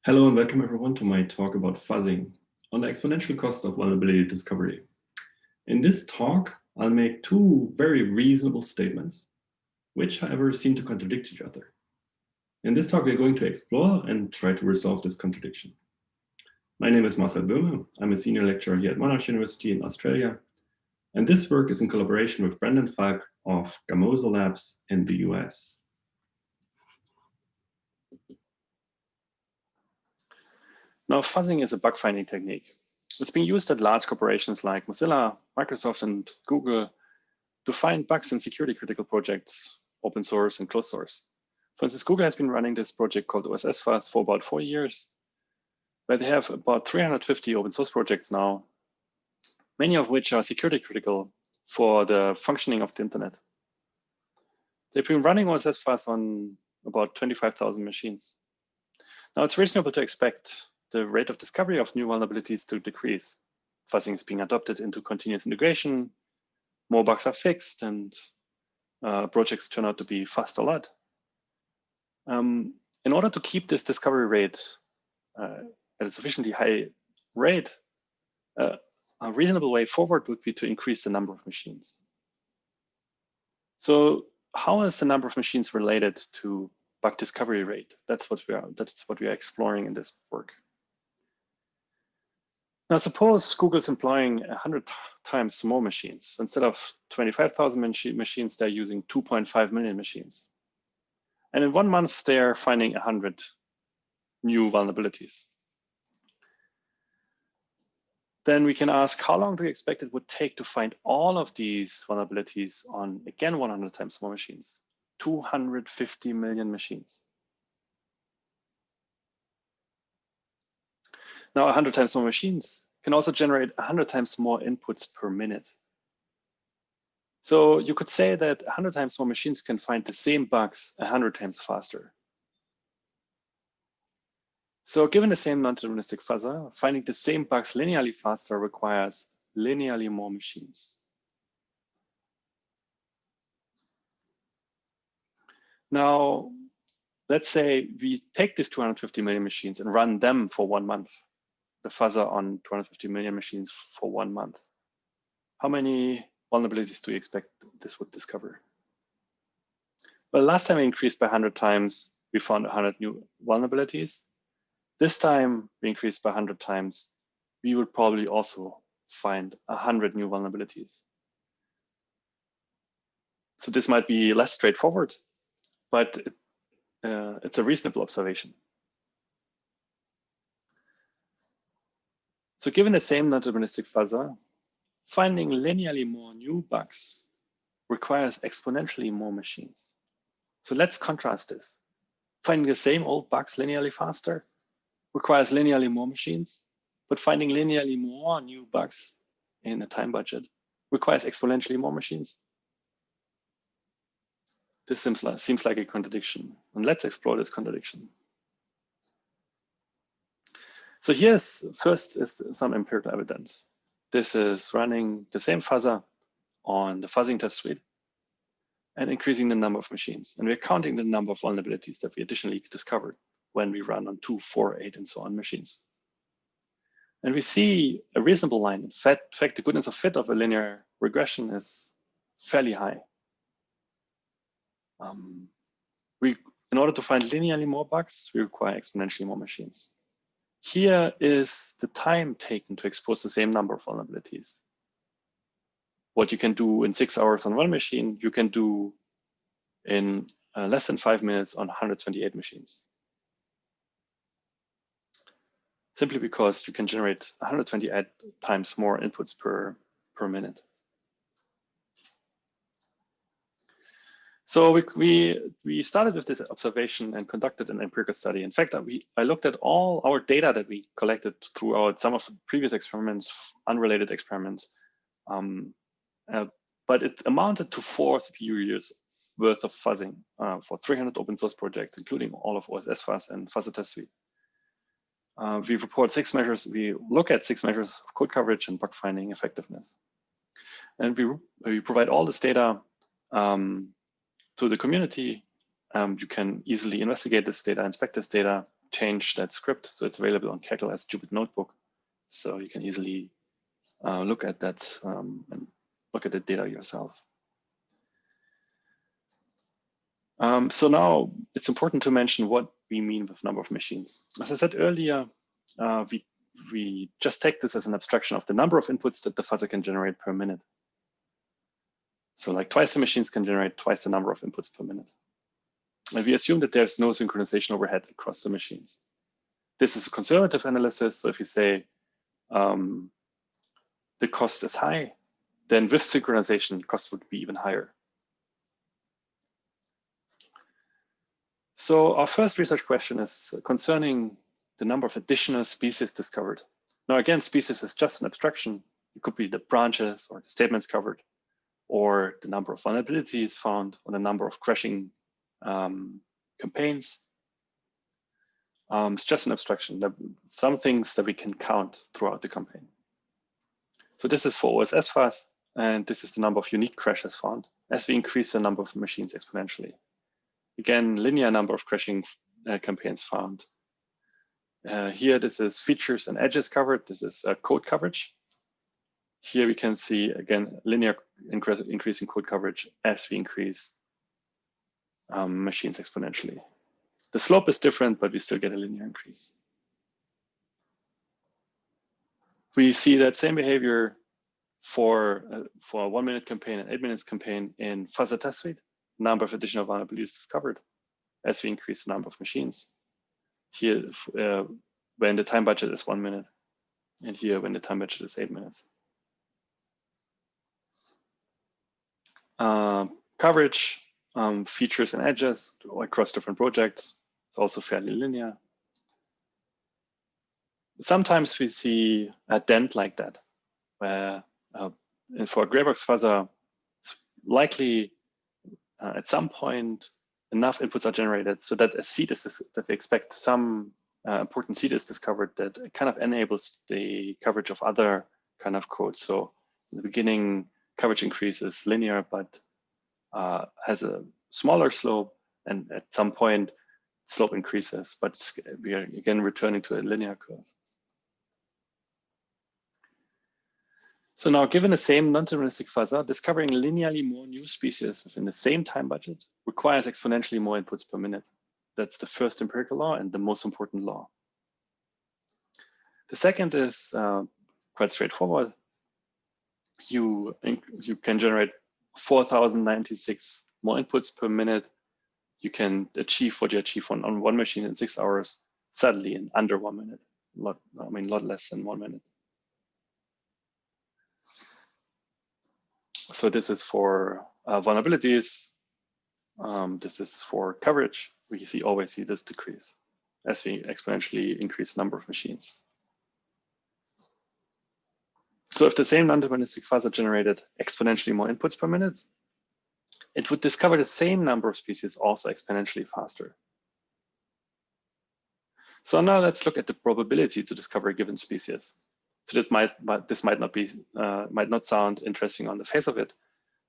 Hello and welcome everyone to my talk about fuzzing on the exponential cost of vulnerability discovery. In this talk, I'll make two very reasonable statements, which however seem to contradict each other. In this talk, we're going to explore and try to resolve this contradiction. My name is Marcel Böhme. I'm a senior lecturer here at Monash University in Australia. And this work is in collaboration with Brendan Falk of Gamozo labs in the US. Now, fuzzing is a bug finding technique. It's being used at large corporations like Mozilla, Microsoft, and Google to find bugs in security critical projects, open source and closed source. For instance, Google has been running this project called OSS for about 4 years, where they have about 350 open source projects now, many of which are security critical for the functioning of the internet. They've been running OSS on about 25,000 machines. Now, it's reasonable to expect the rate of discovery of new vulnerabilities to decrease. Fuzzing is being adopted into continuous integration, more bugs are fixed, and projects turn out to be fuzzed a lot. In order to keep this discovery rate at a sufficiently high rate, a reasonable way forward would be to increase the number of machines. So how is the number of machines related to bug discovery rate? That's what we are exploring in this work. Now, suppose Google's employing 100 times more machines. Instead of 25,000 machines, they're using 2.5 million machines. And in 1 month, they're finding 100 new vulnerabilities. Then we can ask, how long do you expect it would take to find all of these vulnerabilities on, again, 100 times more machines? 250 million machines. Now, 100 times more machines can also generate 100 times more inputs per minute. So you could say that 100 times more machines can find the same bugs 100 times faster. So given the same non-deterministic fuzzer, finding the same bugs linearly faster requires linearly more machines. Now, let's say we take these 250 million machines and run them for 1 month. The fuzzer on 250 million machines for 1 month. How many vulnerabilities do you expect this would discover? Well, last time we increased by 100 times, we found 100 new vulnerabilities. This time we increased by 100 times, we would probably also find 100 new vulnerabilities. So this might be less straightforward, but it's a reasonable observation. So given the same non-deterministic fuzzer, finding linearly more new bugs requires exponentially more machines. So let's contrast this. Finding the same old bugs linearly faster requires linearly more machines, but finding linearly more new bugs in a time budget requires exponentially more machines. This seems like a contradiction, and let's explore this contradiction. So first is some empirical evidence. This is running the same fuzzer on the fuzzing test suite and increasing the number of machines. And we're counting the number of vulnerabilities that we additionally discovered when we run on 2, 4, 8, and so on machines. And we see a reasonable line. In fact, the goodness of fit of a linear regression is fairly high. In order to find linearly more bugs, we require exponentially more machines. Here is the time taken to expose the same number of vulnerabilities. What you can do in 6 hours on one machine, you can do in less than 5 minutes on 128 machines. Simply because you can generate 128 times more inputs per minute. So we started with this observation and conducted an empirical study. In fact, I looked at all our data that we collected throughout some of the previous experiments, unrelated experiments, but it amounted to 4 CPU years worth of fuzzing for 300 open source projects, including all of OSS and fuzzer test suite. We report 6 measures. We look at 6 measures of code coverage and bug finding effectiveness, and we provide all this data to the community. You can easily investigate this data, inspect this data, change that script. So it's available on Kaggle as Jupyter Notebook. So you can easily look at that and look at the data yourself. So now it's important to mention what we mean with number of machines. As I said earlier, we just take this as an abstraction of the number of inputs that the fuzzer can generate per minute. So like twice the machines can generate twice the number of inputs per minute. And we assume that there's no synchronization overhead across the machines. This is a conservative analysis. So if you say the cost is high, then with synchronization, cost would be even higher. So our first research question is concerning the number of additional species discovered. Now, again, species is just an abstraction. It could be the branches or the statements covered, or the number of vulnerabilities found, or the number of crashing campaigns. It's just an abstraction. Some things that we can count throughout the campaign. So this is for OSS fuzz, and this is the number of unique crashes found as we increase the number of machines exponentially. Again, linear number of crashing campaigns found. Here, this is features and edges covered. This is code coverage. Here we can see, again, linear increase in code coverage as we increase machines exponentially. The slope is different, but we still get a linear increase. We see that same behavior for a 1 minute campaign and 8 minutes campaign in fuzzer test suite. Number of additional vulnerabilities discovered as we increase the number of machines. Here, when the time budget is 1 minute, and here when the time budget is 8 minutes. Coverage, features and edges across different projects is also fairly linear. Sometimes we see a dent like that, where for a greybox fuzzer, it's likely at some point enough inputs are generated so that a seed is that we expect some important seed is discovered that kind of enables the coverage of other kind of codes. So in the beginning, coverage increases linear, but has a smaller slope, and at some point slope increases, but we are again returning to a linear curve. So now, given the same non-deterministic fuzzer, discovering linearly more new species within the same time budget requires exponentially more inputs per minute. That's the first empirical law and the most important law. The second is quite straightforward. You can generate 4,096 more inputs per minute. You can achieve what you achieve on one machine in 6 hours, suddenly in under 1 minute. A lot less than 1 minute. So this is for vulnerabilities. This is for coverage. We always see this decrease as we exponentially increase number of machines. So if the same non-deterministic fuzzer generated exponentially more inputs per minute, it would discover the same number of species also exponentially faster. So now let's look at the probability to discover a given species. So this might not sound interesting on the face of it,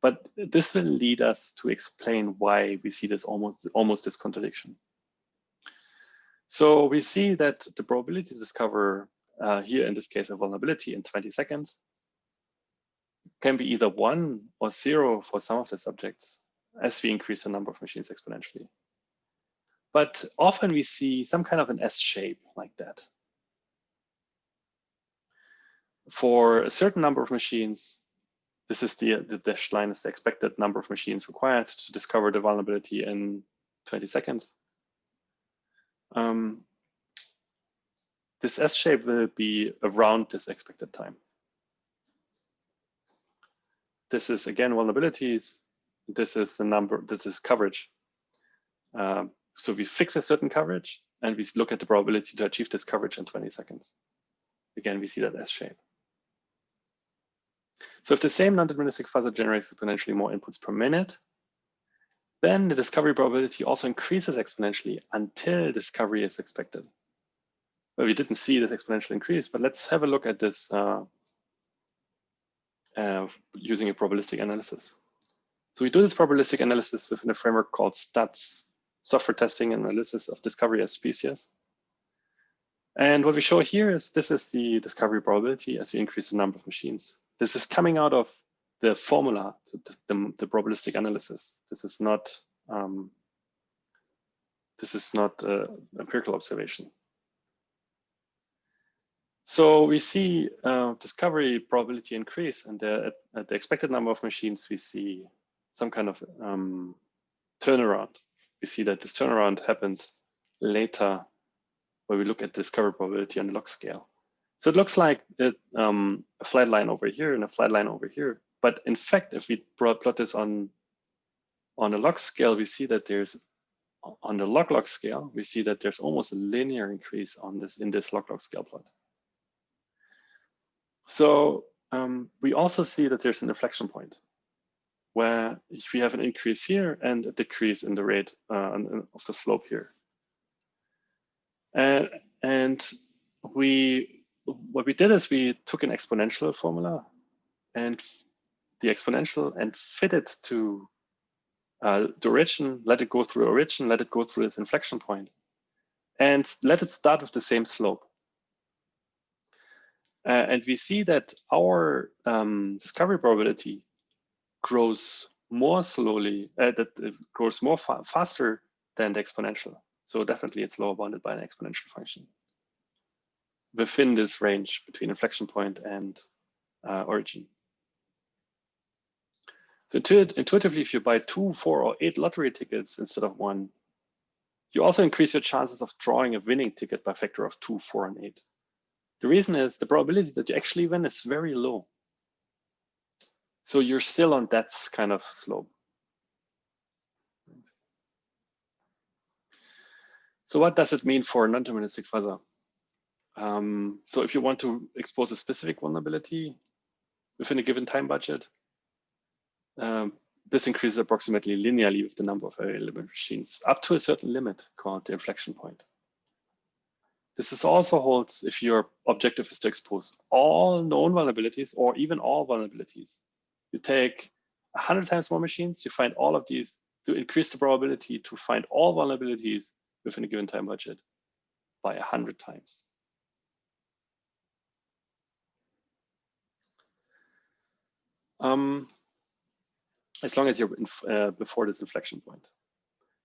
but this will lead us to explain why we see this almost this contradiction. So we see that the probability to discover here in this case a vulnerability in 20 seconds can be either 1 or 0 for some of the subjects as we increase the number of machines exponentially. But often we see some kind of an S shape like that. For a certain number of machines, this is the dashed line is the expected number of machines required to discover the vulnerability in 20 seconds. This S shape will be around this expected time. This is again vulnerabilities. This is the number, this is coverage. So we fix a certain coverage and we look at the probability to achieve this coverage in 20 seconds. Again, we see that S shape. So if the same non-deterministic fuzzer generates exponentially more inputs per minute, then the discovery probability also increases exponentially until discovery is expected. Well, we didn't see this exponential increase, but let's have a look at this using a probabilistic analysis. So we do this probabilistic analysis within a framework called STATS, Software Testing and Analysis of Discovery as Species. And what we show here is this is the discovery probability as we increase the number of machines. This is coming out of the formula, the probabilistic analysis. This is not empirical observation. So we see discovery probability increase, and at the expected number of machines, we see some kind of turnaround. We see that this turnaround happens later where we look at discovery probability on the log scale. So it looks like a flat line over here and a flat line over here. But in fact, if we plot this on a log scale, we see that there's, on the log scale, we see that there's almost a linear increase on this in this log scale plot. So we also see that there's an inflection point where if we have an increase here and a decrease in the rate of the slope here. And what we did is we took an exponential formula and the exponential and fit it to the origin, let it go through origin, let it go through this inflection point, and let it start with the same slope. And we see that our discovery probability grows more slowly, that it grows more faster than the exponential. So definitely it's lower bounded by an exponential function within this range between inflection point and origin. So intuitively, if you buy 2, 4, or 8 lottery tickets instead of 1, you also increase your chances of drawing a winning ticket by a factor of 2, 4, and 8. The reason is the probability that you actually win is very low. So you're still on that kind of slope. So what does it mean for non-deterministic fuzzer? So if you want to expose a specific vulnerability within a given time budget, this increases approximately linearly with the number of available machines up to a certain limit called the inflection point. This is also holds if your objective is to expose all known vulnerabilities or even all vulnerabilities. You take 100 times more machines, you find all of these to increase the probability to find all vulnerabilities within a given time budget by 100 times. As long as you're before this inflection point.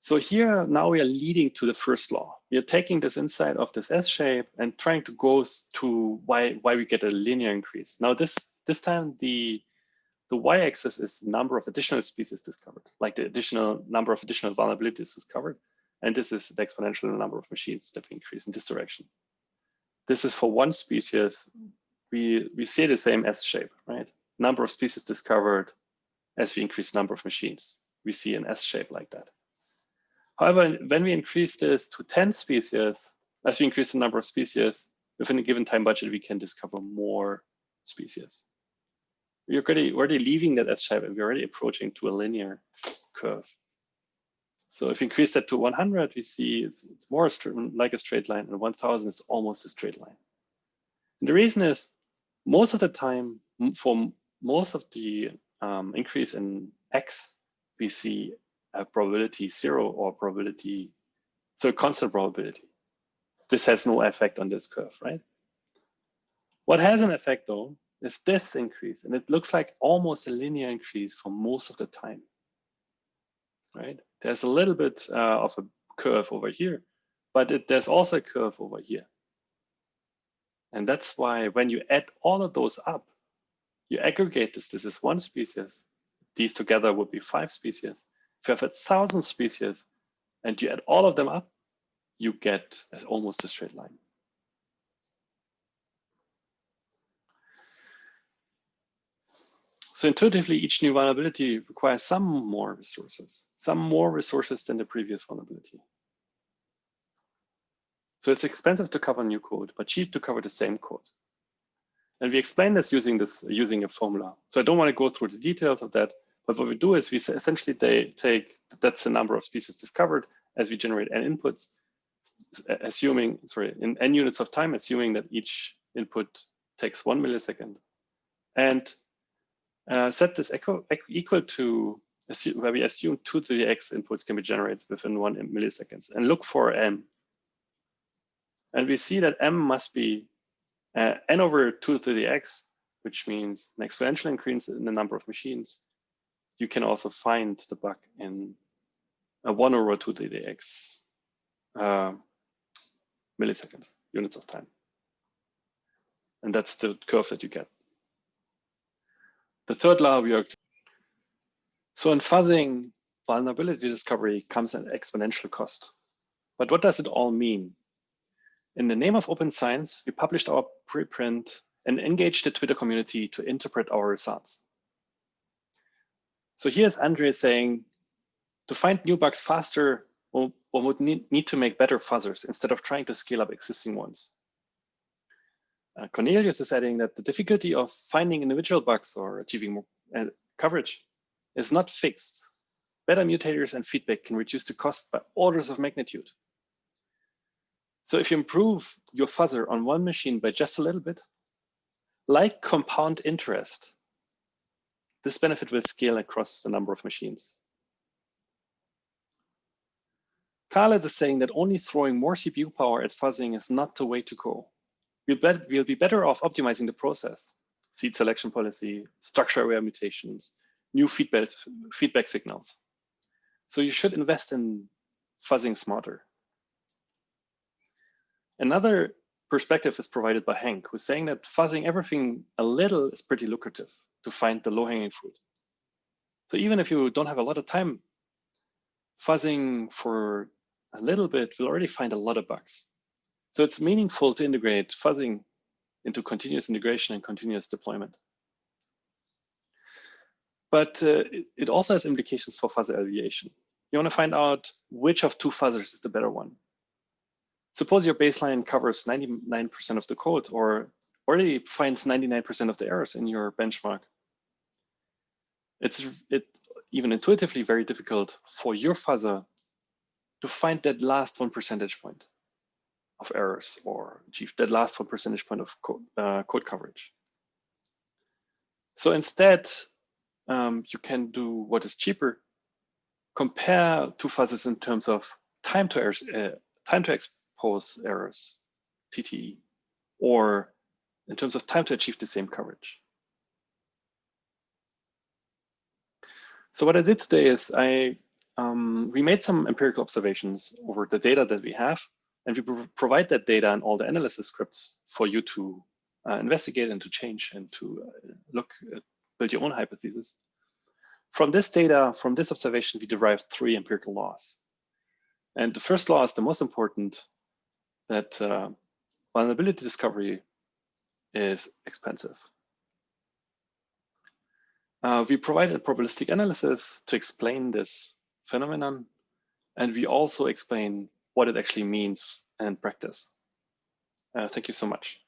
So here now we are leading to the first law. We are taking this insight of this S shape and trying to go to why we get a linear increase. Now this time the y-axis is the number of additional species discovered, like the additional number of additional vulnerabilities discovered. And this is the exponential number of machines that we increase in this direction. This is for one species. We see the same S shape, right? Number of species discovered as we increase number of machines. We see an S shape like that. However, when we increase this to 10 species, as we increase the number of species, within a given time budget, we can discover more species. We're already leaving that S shape and we're already approaching to a linear curve. So if we increase that to 100, we see it's more like a straight line, and 1000 is almost a straight line. And the reason is most of the time, for most of the increase in X, we see a probability 0 or probability, so a constant probability. This has no effect on this curve, right? What has an effect though is this increase, and it looks like almost a linear increase for most of the time, right? There's a little bit of a curve over here, but there's also a curve over here. And that's why when you add all of those up, you aggregate this. This is one species. These together would be 5 species. If you have 1,000 species and you add all of them up, you get almost a straight line. So intuitively, each new vulnerability requires some more resources than the previous vulnerability. So it's expensive to cover new code, but cheap to cover the same code. And we explain this using a formula. So I don't want to go through the details of that, but what we do is we essentially take, that's the number of species discovered as we generate n inputs, assuming, in n units of time, assuming that each input takes 1 millisecond. And set this equal to where we assume 2 to the x inputs can be generated within 1 milliseconds, and look for n. And we see that m must be n over 2 to the x, which means an exponential increase in the number of machines. You can also find the bug in a 1 over 2 to the x milliseconds, units of time. And that's the curve that you get. The third law we are. So in fuzzing, vulnerability discovery comes at exponential cost. But what does it all mean? In the name of open science, we published our preprint and engaged the Twitter community to interpret our results. So here's Andre saying, to find new bugs faster, one would need to make better fuzzers instead of trying to scale up existing ones. Cornelius is adding that the difficulty of finding individual bugs or achieving more coverage is not fixed. Better mutators and feedback can reduce the cost by orders of magnitude. So if you improve your fuzzer on one machine by just a little bit, like compound interest, this benefit will scale across the number of machines. Khaled is saying that only throwing more CPU power at fuzzing is not the way to go. We'll be better off optimizing the process, seed selection policy, structure-aware mutations, new feedback signals. So you should invest in fuzzing smarter. Another perspective is provided by Hank, who's saying that fuzzing everything a little is pretty lucrative to find the low-hanging fruit. So even if you don't have a lot of time, fuzzing for a little bit will already find a lot of bugs. So it's meaningful to integrate fuzzing into continuous integration and continuous deployment. But it also has implications for fuzzer alleviation. You want to find out which of two fuzzers is the better one. Suppose your baseline covers 99% of the code or already finds 99% of the errors in your benchmark. It's even intuitively very difficult for your fuzzer to find that last 1 percentage point of errors or achieve that last 1 percentage point of code coverage. So instead, you can do what is cheaper. Compare two fuzzers in terms of time to errors, time to expose errors, TTE, or in terms of time to achieve the same coverage. So what I did today is we made some empirical observations over the data that we have, and we provide that data and all the analysis scripts for you to investigate and to change and to build your own hypothesis. From this data, from this observation, we derived 3 empirical laws. And the first law is the most important, that vulnerability discovery is expensive. We provided a probabilistic analysis to explain this phenomenon, and we also explain what it actually means in practice. Thank you so much.